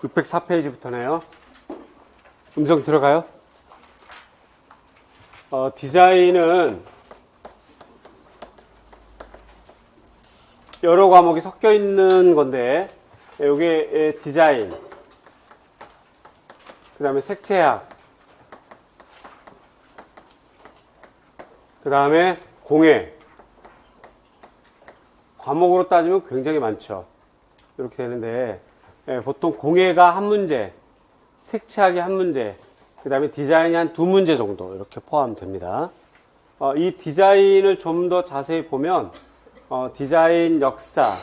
604페이지부터네요. 음성 들어가요? 디자인은 여러 과목이 섞여 있는 건데, 요게 디자인, 그 다음에 색채학, 그 다음에 공예. 과목으로 따지면 굉장히 많죠. 이렇게 되는데, 보통 공예가 한 문제, 색채학이 한 문제, 그 다음에 디자인이 한 두 문제 정도 이렇게 포함됩니다. 이 디자인을 좀 더 자세히 보면 디자인 역사,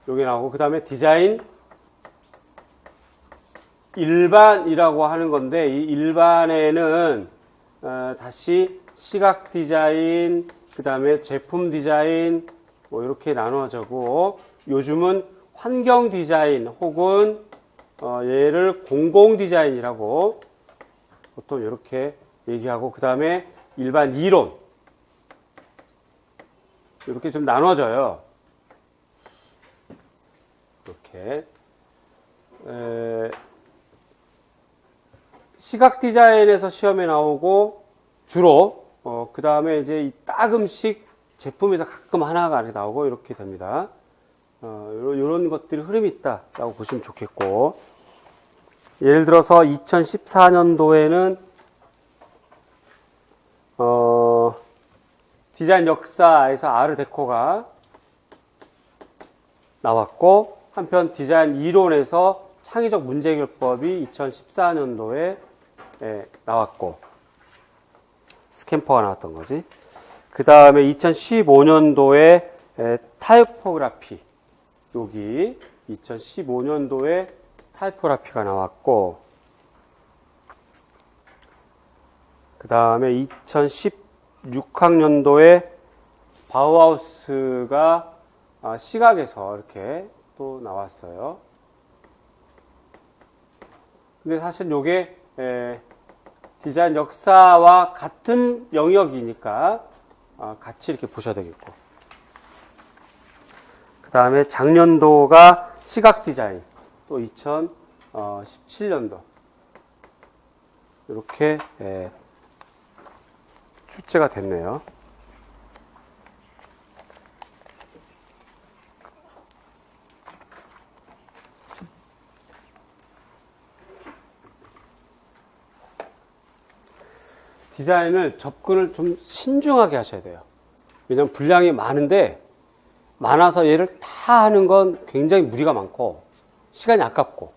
여기 나오고, 그 다음에 디자인 일반이라고 하는 건데, 이 일반에는 다시 시각 디자인, 그 다음에 제품 디자인 뭐 이렇게 나누어지고, 요즘은 환경 디자인 혹은 얘를 공공 디자인이라고 보통 이렇게 얘기하고, 그 다음에 일반 이론 이렇게 좀 나눠져요. 이렇게 시각 디자인에서 시험에 나오고, 주로 그 다음에 이제 이 따금씩 제품에서 가끔 하나가 나오고 이렇게 됩니다. 이런 것들이 흐름이 있다라고 보시면 좋겠고, 예를 들어서 2014년도에는 디자인 역사에서 아르데코가 나왔고, 한편 디자인 이론에서 창의적 문제해결법이 2014년도에 나왔고, 스캠퍼가 나왔던 거지. 그 다음에 2015년도에 타이포그라피, 여기 2015년도에 타이포그라피가 나왔고, 그 다음에 2016학년도에 바우하우스가 시각에서 이렇게 또 나왔어요. 근데 사실 요게 디자인 역사와 같은 영역이니까 같이 이렇게 보셔야 되겠고, 그 다음에 작년도가 시각 디자인, 또 2017년도 이렇게 출제가 됐네요. 디자인을 접근을 좀 신중하게 하셔야 돼요. 왜냐하면 분량이 많은데, 많아서 얘를 다 하는 건 굉장히 무리가 많고 시간이 아깝고,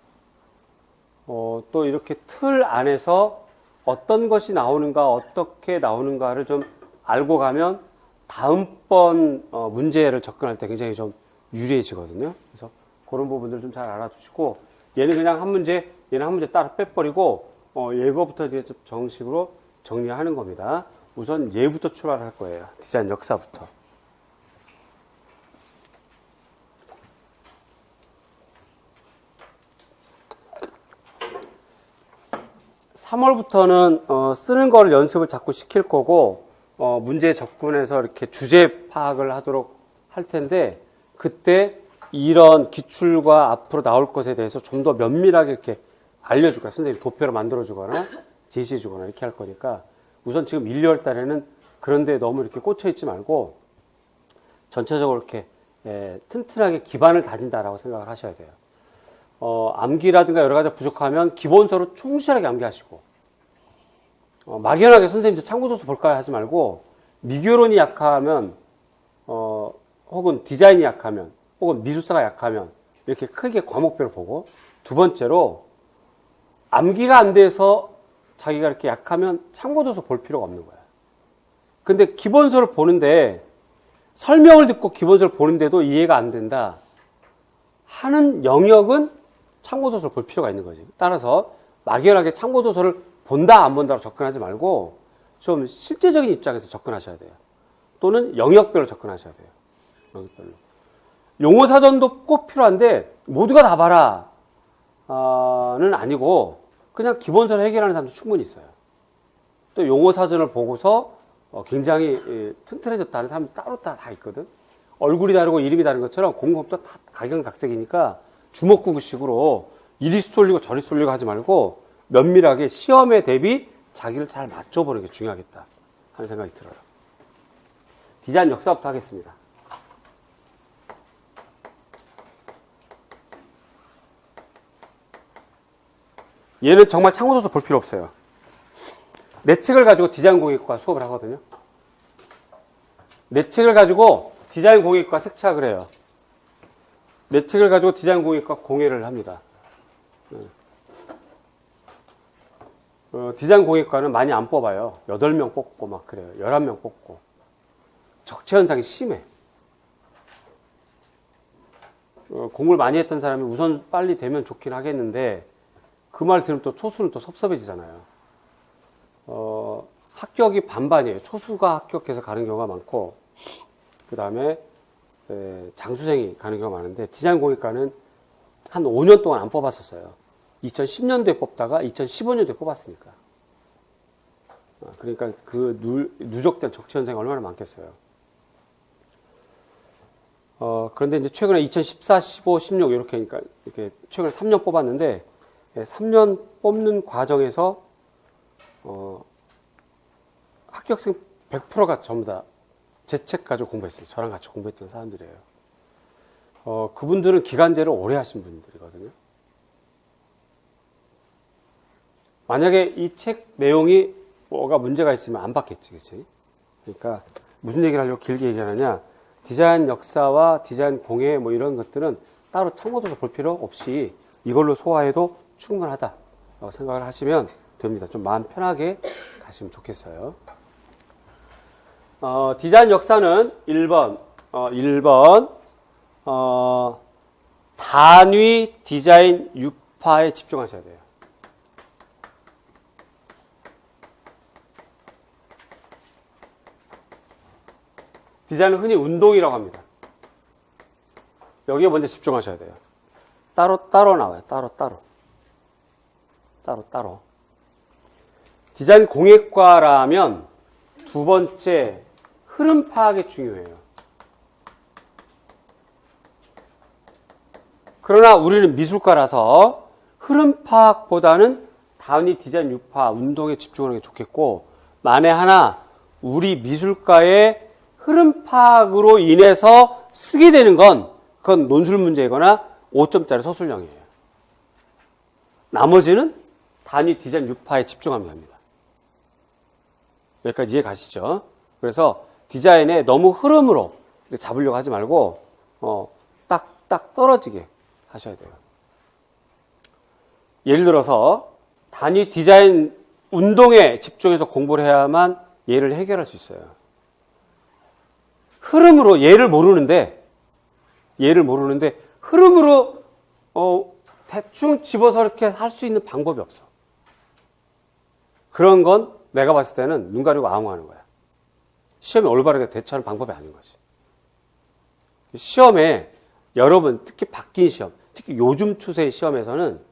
또 이렇게 틀 안에서 어떤 것이 나오는가, 어떻게 나오는가를 좀 알고 가면 다음번 문제를 접근할 때 굉장히 좀 유리해지거든요. 그래서 그런 부분들 좀 잘 알아두시고, 얘는 그냥 한 문제, 얘는 한 문제 따로 빼버리고 얘거부터 이제 좀 정식으로 정리하는 겁니다. 우선 얘부터 출발할 거예요. 디자인 역사부터. 3월부터는 쓰는 거를 연습을 자꾸 시킬 거고, 문제에 접근해서 이렇게 주제 파악을 하도록 할 텐데, 그때 이런 기출과 앞으로 나올 것에 대해서 좀 더 면밀하게 이렇게 알려줄 거야. 선생님이 도표를 만들어주거나 제시해주거나 이렇게 할 거니까, 우선 지금 1, 2월 달에는 그런 데 너무 이렇게 꽂혀있지 말고 전체적으로 이렇게 튼튼하게 기반을 다진다라고 생각을 하셔야 돼요. 암기라든가 여러 가지 부족하면 기본서로 충실하게 암기하시고, 막연하게 선생님 저 참고도서 볼까요 하지 말고, 미교론이 약하면 혹은 디자인이 약하면 혹은 미술사가 약하면 이렇게 크게 과목별로 보고, 두 번째로 암기가 안 돼서 자기가 이렇게 약하면 참고도서 볼 필요가 없는 거야. 근데 기본서를 보는데, 설명을 듣고 기본서를 보는데도 이해가 안 된다 하는 영역은 참고도서를 볼 필요가 있는 거지. 따라서 막연하게 참고도서를 본다 안 본다로 접근하지 말고 좀 실제적인 입장에서 접근하셔야 돼요. 또는 영역별로 접근하셔야 돼요. 영역별로. 용어사전도 꼭 필요한데 모두가 다 봐라는 아니고, 그냥 기본서를 해결하는 사람도 충분히 있어요. 또 용어사전을 보고서 굉장히 튼튼해졌다는 사람이 따로 다 있거든. 얼굴이 다르고 이름이 다른 것처럼 공부법도 다 각양각색이니까 주먹구구식으로 이리 쏠리고 저리 쏠리고 하지 말고 면밀하게 시험에 대비 자기를 잘 맞춰보는 게 중요하겠다 하는 생각이 들어요. 디자인 역사부터 하겠습니다. 얘는 정말 참고도서 볼 필요 없어요. 내 책을 가지고 디자인 공예과 수업을 하거든요. 내 책을 가지고 디자인 공예과 색착을 해요. 내 책을 가지고 디자인 공예과 공예를 합니다. 디자인 공예과는 많이 안 뽑아요. 8명 뽑고 막 그래요. 11명 뽑고. 적체 현상이 심해. 공부를 많이 했던 사람이 우선 빨리 되면 좋긴 하겠는데 그 말 들으면 또 초수는 또 섭섭해지잖아요. 합격이 반반이에요. 초수가 합격해서 가는 경우가 많고 그 다음에 장수생이 가는 경우가 많은데 디자인 공예과는 한 5년 동안 안 뽑았었어요. 2010년도에 뽑다가 2015년도에 뽑았으니까. 그러니까 그 누적된 적체 현상이 얼마나 많겠어요. 그런데 이제 최근에 2014, 15, 16 이렇게 하니까 이렇게 최근에 3년 뽑았는데 3년 뽑는 과정에서 합격생 100%가 전부 다 제 책 가지고 공부했어요. 저랑 같이 공부했던 사람들이에요. 그분들은 기간제를 오래 하신 분들이거든요. 만약에 이 책 내용이 뭐가 문제가 있으면 안 받겠지, 그치? 그러니까 무슨 얘기를 하려고 길게 얘기하느냐? 디자인 역사와 디자인 공예 뭐 이런 것들은 따로 참고도서 볼 필요 없이 이걸로 소화해도 충분하다라고 생각을 하시면 됩니다. 좀 마음 편하게 가시면 좋겠어요. 디자인 역사는 1번, 단위 디자인 유파에 집중하셔야 돼요. 디자인은 흔히 운동이라고 합니다. 여기에 먼저 집중하셔야 돼요. 따로 나와요. 따로. 디자인 공예과라면 두 번째 흐름 파악이 중요해요. 그러나 우리는 미술과라서 흐름 파악보다는 단위 디자인 유파 운동에 집중하는 게 좋겠고, 만에 하나 우리 미술과의 흐름 파악으로 인해서 쓰게 되는 건 그건 논술 문제이거나 5점짜리 서술형이에요. 나머지는 단위 디자인 유파에 집중하면 됩니다. 여기까지 이해 가시죠? 그래서 디자인에 너무 흐름으로 잡으려고 하지 말고 딱 떨어지게 하셔야 돼요. 예를 들어서 단위 디자인 운동에 집중해서 공부를 해야만 얘를 해결할 수 있어요. 흐름으로 얘를 모르는데 흐름으로 대충 집어서 이렇게 할 수 있는 방법이 없어. 그런 건 내가 봤을 때는 눈 가리고 아웅하는 거야. 시험에 올바르게 대처하는 방법이 아닌 거지. 시험에 여러분 특히 바뀐 시험, 특히 요즘 추세의 시험에서는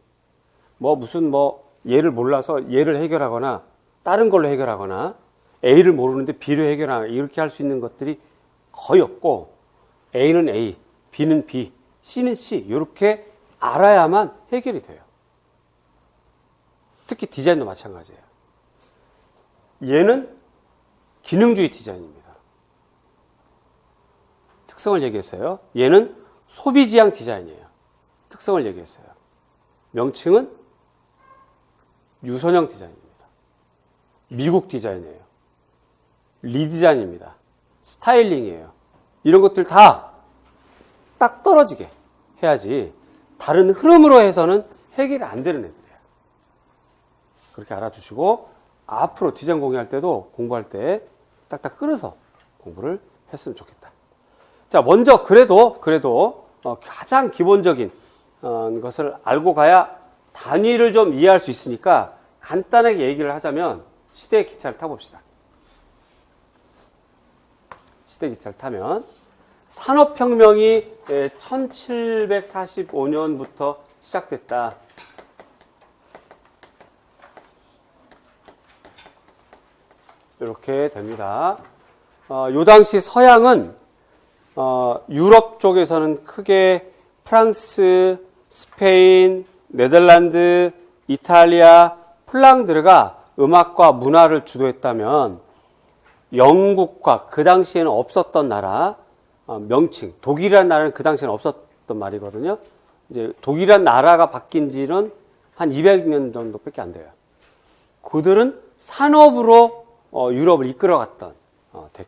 얘를 몰라서 얘를 해결하거나 다른 걸로 해결하거나 A를 모르는데 B로 해결하거나 이렇게 할 수 있는 것들이 거의 없고 A는 A, B는 B, C는 C 이렇게 알아야만 해결이 돼요. 특히 디자인도 마찬가지예요. 얘는 기능주의 디자인입니다. 특성을 얘기했어요. 얘는 소비지향 디자인이에요. 특성을 얘기했어요. 명칭은 유선형 디자인입니다. 미국 디자인이에요. 리디자인입니다. 스타일링이에요. 이런 것들 다 딱 떨어지게 해야지 다른 흐름으로 해서는 해결이 안 되는 애들이에요. 그렇게 알아두시고 앞으로 디자인 공부할 때도 공부할 때 딱딱 끊어서 공부를 했으면 좋겠다. 자, 먼저 그래도 가장 기본적인 것을 알고 가야 단위를 좀 이해할 수 있으니까 간단하게 얘기를 하자면 시대의 기차를 타봅시다. 시대 기차를 타면 산업혁명이 1745년부터 시작됐다. 이렇게 됩니다. 요 당시 서양은 유럽 쪽에서는 크게 프랑스, 스페인, 네덜란드, 이탈리아, 폴란드가 음악과 문화를 주도했다면 영국과 그 당시에는 없었던 나라, 명칭, 독일이라는 나라는 그 당시에는 없었던 말이거든요. 이제 독일이라는 나라가 바뀐 지는 한 200년 정도밖에 안 돼요. 그들은 산업으로 유럽을 이끌어갔던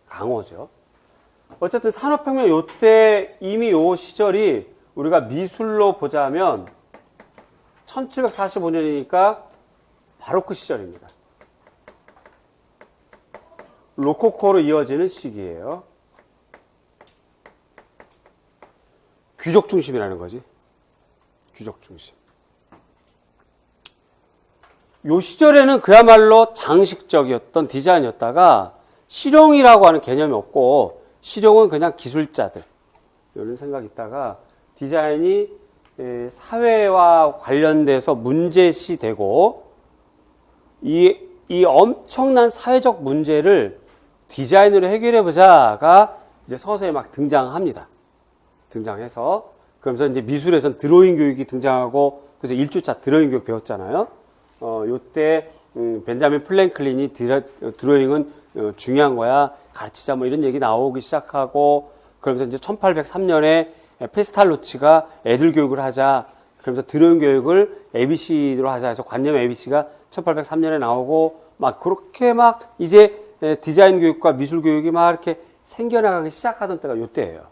강호죠. 어쨌든 산업혁명 요때 이미 요 시절이 우리가 미술로 보자면 1745년이니까 바로크 시절입니다. 로코코로 이어지는 시기예요. 귀족 중심이라는 거지. 귀족 중심. 요 시절에는 그야말로 장식적이었던 디자인이었다가 실용이라고 하는 개념이 없고 실용은 그냥 기술자들 이런 생각이 있다가 디자인이 사회와 관련돼서 문제시되고 이 엄청난 사회적 문제를 디자인으로 해결해보자가 이제 서서히 막 등장합니다. 등장해서 그러면서 이제 미술에서는 드로잉 교육이 등장하고 그래서 1주차 드로잉 교육 배웠잖아요. 요때 벤자민 플랭클린이 드로잉은 중요한 거야. 가르치자 뭐 이런 얘기 나오기 시작하고 그러면서 이제 1803년에 페스탈로치가 애들 교육을 하자. 그러면서 드로잉 교육을 ABC로 하자 해서 관념 ABC가 1803년에 나오고 막 그렇게 막 이제 디자인 교육과 미술 교육이 막 이렇게 생겨나가기 시작하던 때가 요때예요.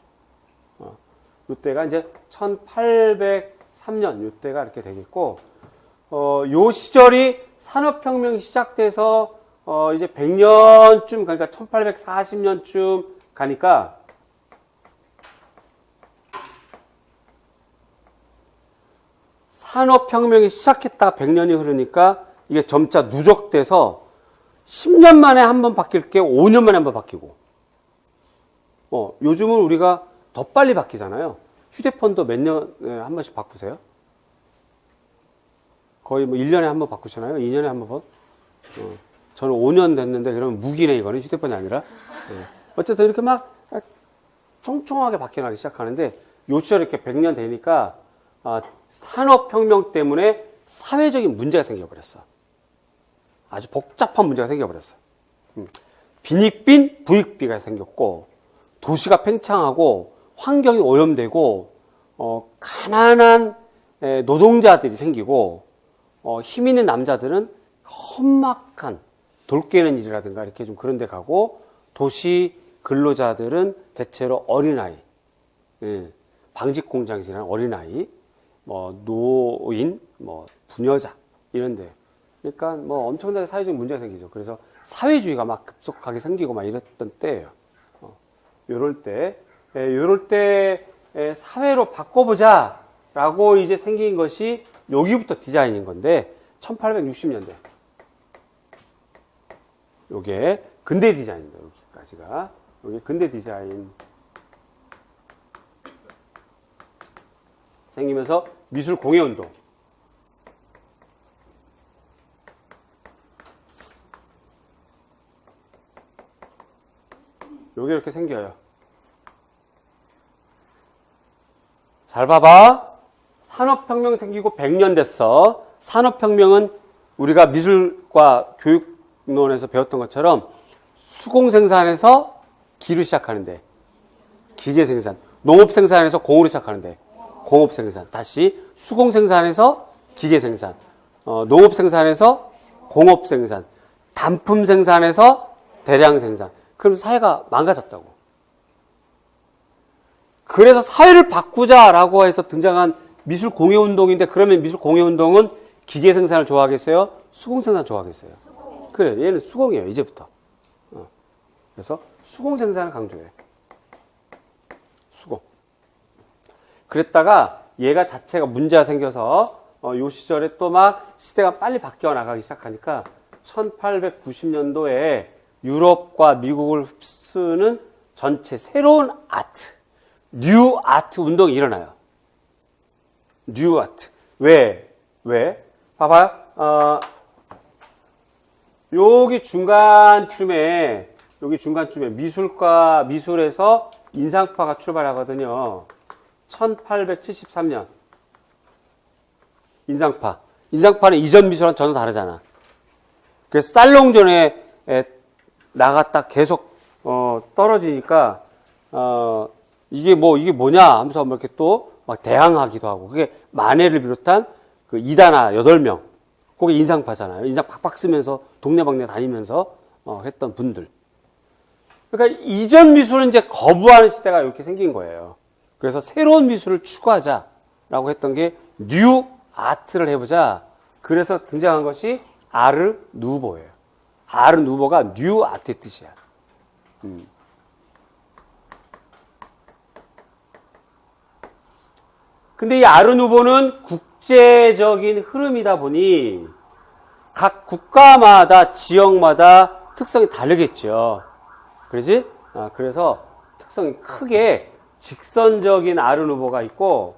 요때가 이제 1803년 요때가 이렇게 되겠고 요 시절이 산업혁명이 시작돼서 이제 100년쯤 그러니까 1840년쯤 가니까 산업혁명이 시작했다가 100년이 흐르니까 이게 점차 누적돼서 10년 만에 한 번 바뀔 게 5년 만에 한 번 바뀌고 요즘은 우리가 더 빨리 바뀌잖아요. 휴대폰도 몇 년에 한 번씩 바꾸세요? 거의 뭐 1년에 한 번 바꾸시나요? 2년에 한 번? 저는 5년 됐는데 그러면 무기네 이거는 휴대폰이 아니라. 어쨌든 이렇게 막 총총하게 바뀌어나기 시작하는데 요 시절 이렇게 100년 되니까 산업혁명 때문에 사회적인 문제가 생겨버렸어. 아주 복잡한 문제가 생겨버렸어. 빈익빈 부익비가 생겼고 도시가 팽창하고 환경이 오염되고 가난한 노동자들이 생기고 힘 있는 남자들은 험악한 돌 깨는 일이라든가 이렇게 좀 그런 데 가고 도시 근로자들은 대체로 어린아이, 방직 공장에서 일하는 어린아이, 노인, 부녀자 이런데 그러니까 엄청나게 사회적 문제가 생기죠. 그래서 사회주의가 막 급속하게 생기고 막 이랬던 때예요. 요럴 때 사회로 바꿔보자라고 이제 생긴 것이 여기부터 디자인인 건데 1860년대. 요게 근대 디자인입니다. 여기까지가. 요게 근대 디자인. 생기면서 미술 공예 운동. 요게 이렇게 생겨요. 잘 봐봐. 산업혁명 생기고 100년 됐어. 산업혁명은 우리가 미술과 교육론에서 배웠던 것처럼 수공생산에서 기로 시작하는데 기계생산, 농업생산에서 공으로 시작하는데 공업생산, 다시 수공생산에서 기계생산, 농업생산에서 공업생산, 단품생산에서 대량생산. 그럼 사회가 망가졌다고. 그래서 사회를 바꾸자라고 해서 등장한 미술 공예 운동인데 그러면 미술 공예 운동은 기계 생산을 좋아하겠어요? 수공 생산 좋아하겠어요? 그래, 얘는 수공이에요, 이제부터. 그래서 수공 생산을 강조해. 수공. 그랬다가 얘가 자체가 문제가 생겨서 요 시절에 또 막 시대가 빨리 바뀌어 나가기 시작하니까 1890년도에 유럽과 미국을 흡수는 전체 새로운 아트, 뉴 아트 운동이 일어나요. 뉴 아트. 왜? 봐봐요. 미술에서 인상파가 출발하거든요. 1873년. 인상파. 인상파는 이전 미술랑 전혀 다르잖아. 그래서 살롱전에 나갔다 계속 떨어지니까 이게 뭐냐 하면서 뭐 이렇게 또 막 대항하기도 하고, 그게 마네를 비롯한 그 이다나 8명, 그게 인상파잖아요. 인상 팍팍 쓰면서 동네방네 다니면서 했던 분들. 그러니까 이전 미술은 이제 거부하는 시대가 이렇게 생긴 거예요. 그래서 새로운 미술을 추구하자라고 했던 게 뉴 아트를 해보자. 그래서 등장한 것이 아르 누보예요. 아르 누보가 뉴 아트의 뜻이야. 근데 이 아르 누보는 국제적인 흐름이다 보니 각 국가마다 지역마다 특성이 다르겠죠. 그러지? 그래서 특성이 크게 직선적인 아르 누보가 있고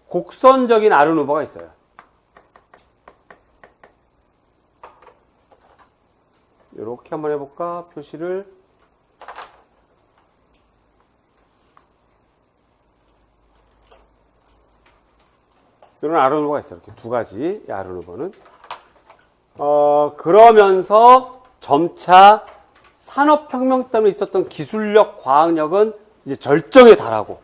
곡선적인 아르 누보가 있어요. 이렇게 한번 해볼까? 표시를. 이런 아르 누보가 있어요. 이렇게 두 가지, 이 아르 누보는. 그러면서 점차 산업혁명 때문에 있었던 기술력, 과학력은 이제 절정에 달하고,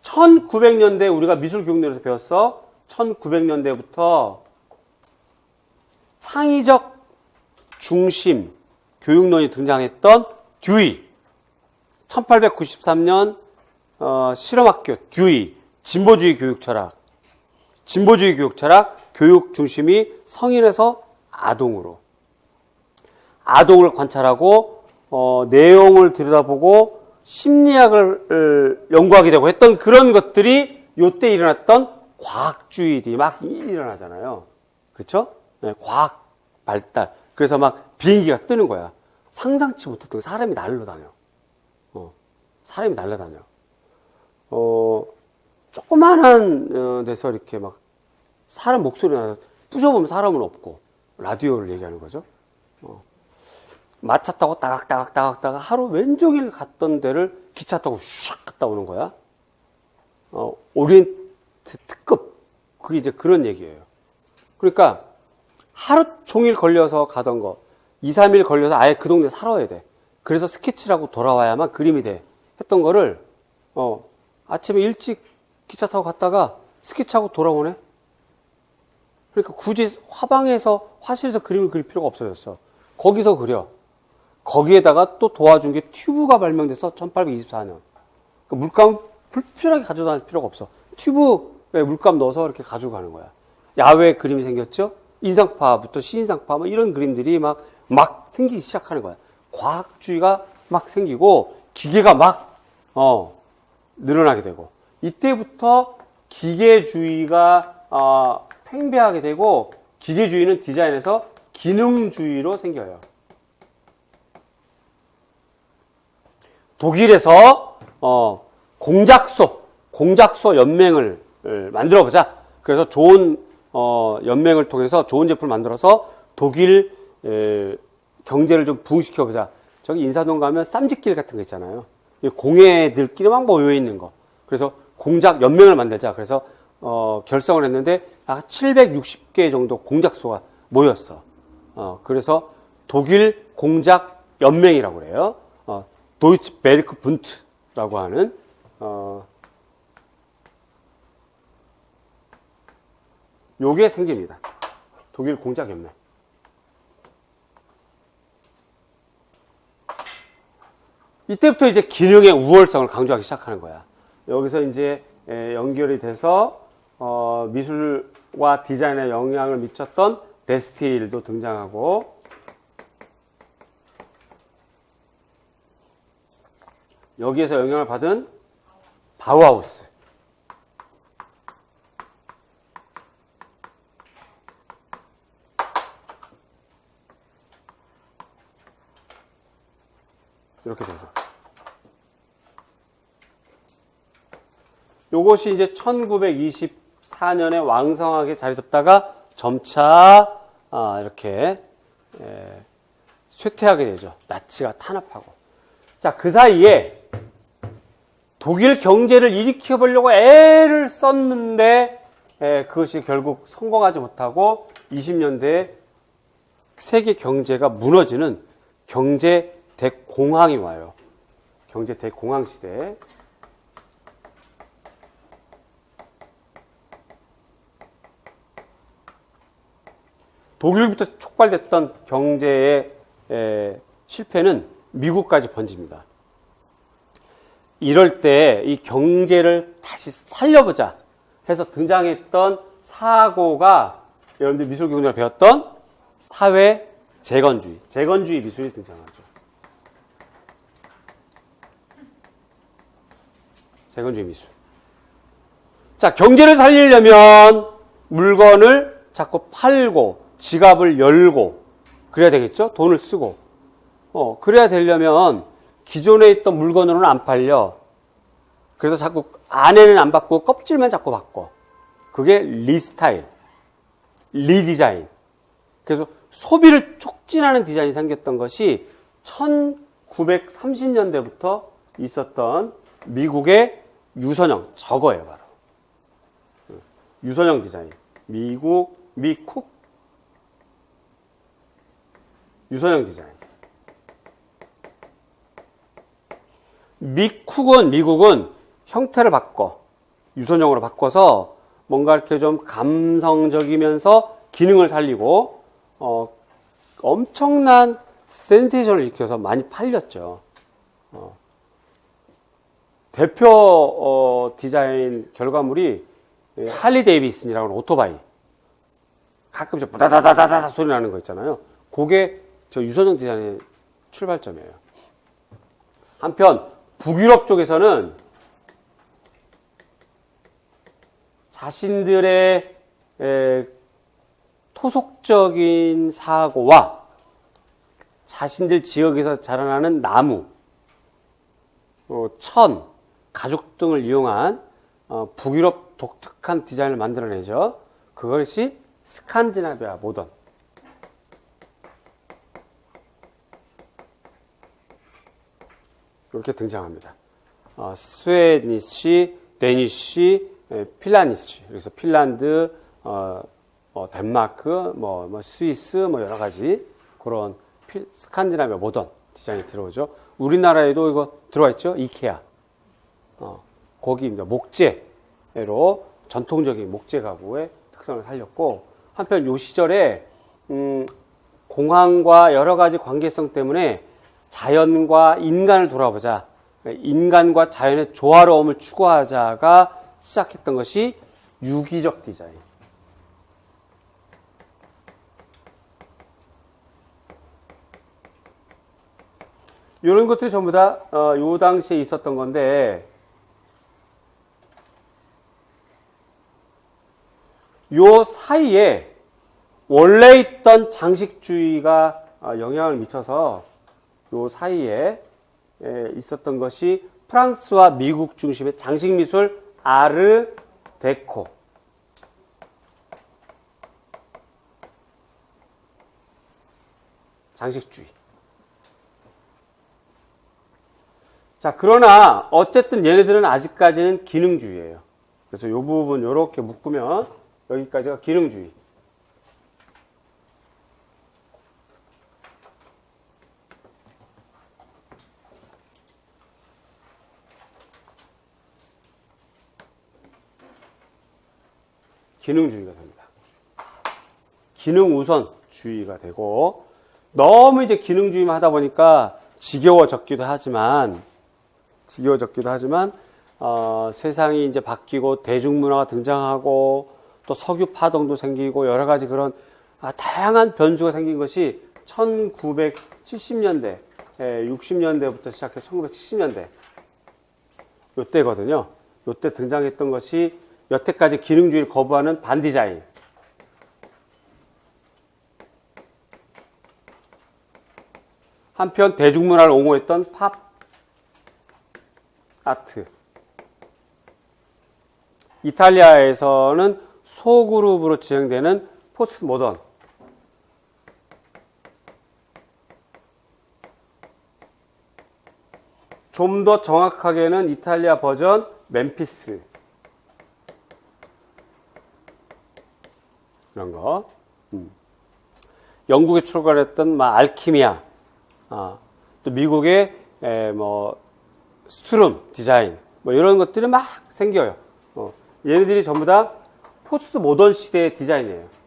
1900년대 우리가 미술교육론에서 배웠어. 1900년대부터 창의적 중심 교육론이 등장했던 듀이, 1893년 실험학교 듀이, 진보주의 교육철학, 교육 중심이 성인에서 아동으로, 아동을 관찰하고 내용을 들여다보고 심리학을 연구하게 되고 했던 그런 것들이 요때 일어났던 과학주의들이 막 일어나잖아요. 그렇죠? 네, 과학 발달. 그래서 막 비행기가 뜨는 거야. 상상치 못했던 사람이 날아다녀. 사람이 날아다녀. 조그만한 데서 이렇게 막 사람 목소리 나서 부셔보면 사람은 없고 라디오를 얘기하는 거죠. 마차 타고 따각따각 하루 왼종일 갔던 데를 기차 타고 슉 갔다 오는 거야. 오리엔트 특급. 그게 이제 그런 얘기예요. 그러니까 하루 종일 걸려서 가던 거 2, 3일 걸려서 아예 그 동네 살아야 돼. 그래서 스케치를 하고 돌아와야만 그림이 돼. 했던 거를 아침에 일찍 기차 타고 갔다가 스케치하고 돌아오네. 그러니까 굳이 화방에서 화실에서 그림을 그릴 필요가 없어졌어. 거기서 그려. 거기에다가 또 도와준 게 튜브가 발명돼서 1824년. 그러니까 물감 불필요하게 가져다닐 필요가 없어. 튜브에 물감 넣어서 이렇게 가지고 가는 거야. 야외 그림이 생겼죠? 인상파부터 시인상파, 뭐 이런 그림들이 막 생기기 시작하는 거야. 과학주의가 막 생기고, 기계가 막, 늘어나게 되고. 이때부터 기계주의가, 팽배하게 되고, 기계주의는 디자인에서 기능주의로 생겨요. 독일에서 공작소 연맹을 만들어보자. 그래서 좋은 연맹을 통해서 좋은 제품을 만들어서 독일 경제를 좀 부흥시켜보자. 저기 인사동 가면 쌈짓길 같은 거 있잖아요. 공예들끼리 막 모여 있는 거. 그래서 공작 연맹을 만들자. 그래서 결성을 했는데 약 760개 정도 공작소가 모였어. 그래서 독일 공작 연맹이라고 그래요. 도이치 베르크 분트라고 하는 요게 생깁니다. 독일 공작 연맹. 이때부터 이제 기능의 우월성을 강조하기 시작하는 거야. 여기서 이제 연결이 돼서 미술과 디자인에 영향을 미쳤던 데스틸도 등장하고, 여기에서 영향을 받은 바우하우스. 이렇게 되죠. 요것이 이제 1924년에 왕성하게 자리 잡다가 점차 이렇게 쇠퇴하게 되죠. 나치가 탄압하고. 자, 그 사이에 독일 경제를 일으켜 보려고 애를 썼는데 그것이 결국 성공하지 못하고 20년대에 세계 경제가 무너지는 경제 대공황이 와요. 경제 대공황 시대. 독일부터 촉발됐던 경제의 실패는 미국까지 번집니다. 이럴 때 이 경제를 다시 살려보자 해서 등장했던 사고가 여러분들 미술 교육을 배웠던 사회 재건주의 미술이 등장하죠. 재건주의 미술. 자, 경제를 살리려면 물건을 자꾸 팔고 지갑을 열고 그래야 되겠죠? 돈을 쓰고. 그래야 되려면 기존에 있던 물건으로는 안 팔려. 그래서 자꾸 안에는 안 바꾸고 껍질만 자꾸 바꿔. 그게 리스타일, 리디자인. 그래서 소비를 촉진하는 디자인이 생겼던 것이 1930년대부터 있었던 미국의 유선형, 저거예요, 바로. 유선형 디자인. 미쿡 유선형 디자인. 미국은 형태를 바꿔. 유선형으로 바꿔서 뭔가 이렇게 좀 감성적이면서 기능을 살리고, 엄청난 센세이션을 일으켜서 많이 팔렸죠. 대표 디자인 결과물이 할리 데이비슨이라고 하는 오토바이. 가끔 부다다다다다 소리 나는 거 있잖아요. 그게 저 유선형 디자인의 출발점이에요. 한편 북유럽 쪽에서는 자신들의 토속적인 사고와 자신들 지역에서 자라나는 나무, 천, 가죽 등을 이용한 북유럽 독특한 디자인을 만들어내죠. 그것이 스칸디나비아 모던. 이렇게 등장합니다. 스웨디시, 데니시, 핀란디시. 그래서 핀란드, 덴마크, 스위스, 여러 가지 그런 스칸디나비아 모던 디자인이 들어오죠. 우리나라에도 이거 들어와 있죠. 이케아. 거기입니다. 목재로 전통적인 목재 가구의 특성을 살렸고, 한편 요 시절에 공항과 여러 가지 관계성 때문에 자연과 인간을 돌아보자, 인간과 자연의 조화로움을 추구하자가 시작했던 것이 유기적 디자인. 이런 것들이 전부 다 요 당시에 있었던 건데, 요 사이에 원래 있던 장식주의가 영향을 미쳐서 요 사이에 있었던 것이 프랑스와 미국 중심의 장식미술 아르 데코. 장식주의. 자, 그러나 어쨌든 얘네들은 아직까지는 기능주의예요. 그래서 요 부분 요렇게 묶으면 여기까지가 기능주의. 기능주의가 됩니다. 기능 우선주의가 되고, 너무 이제 기능주의만 하다 보니까 지겨워졌기도 하지만 세상이 이제 바뀌고 대중문화가 등장하고 또 석유 파동도 생기고 여러 가지 그런 다양한 변수가 생긴 것이 1970년대, 60년대부터 시작해서 1970년대 요때거든요. 요때 등장했던 것이 여태까지 기능주의를 거부하는 반디자인. 한편 대중문화를 옹호했던 팝 아트. 이탈리아에서는 소그룹으로 진행되는 포스트 모던. 좀 더 정확하게는 이탈리아 버전 멤피스. 이런 거. 영국에 출간했던 알키미아. 또 미국의 스트룸 디자인. 이런 것들이 막 생겨요. 얘네들이 전부 다 포스트 모던 시대의 디자인이에요.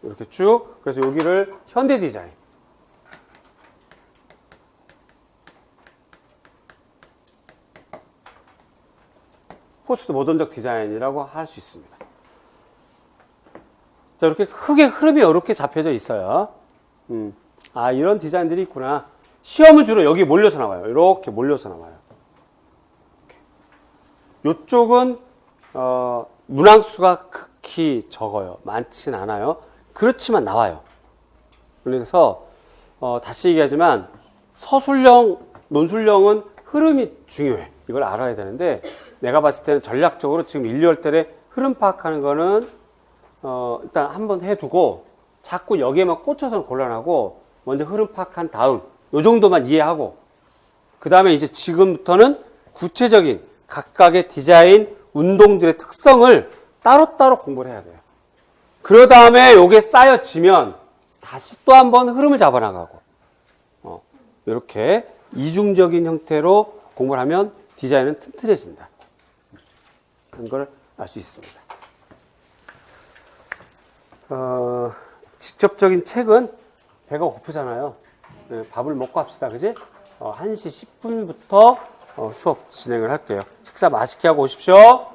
이렇게 쭉. 그래서 여기를 현대 디자인. 포스트 모던적 디자인이라고 할 수 있습니다. 자, 이렇게 크게 흐름이 이렇게 잡혀져 있어요. 이런 디자인들이 있구나. 시험은 주로 여기 몰려서 나와요. 이렇게 몰려서 나와요. 이쪽은 문항수가 극히 적어요. 많진 않아요. 그렇지만 나와요. 그래서 다시 얘기하지만 서술형, 논술형은 흐름이 중요해. 이걸 알아야 되는데 내가 봤을 때는 전략적으로 지금 1, 2월 달에 흐름 파악하는 거는 일단 한번 해두고 자꾸 여기에만 꽂혀서는 곤란하고 먼저 흐름 파악한 다음 요 정도만 이해하고 그 다음에 이제 지금부터는 구체적인 각각의 디자인 운동들의 특성을 따로따로 공부를 해야 돼요. 그 다음에 요게 쌓여지면 다시 또 한번 흐름을 잡아나가고 이렇게 이중적인 형태로 공부를 하면 디자인은 튼튼해진다. 그런 걸 알 수 있습니다. 직접적인 책은 배가 고프잖아요. 네, 밥을 먹고 합시다. 그지? 1시 10분부터 수업 진행을 할게요. 식사 맛있게 하고 오십시오.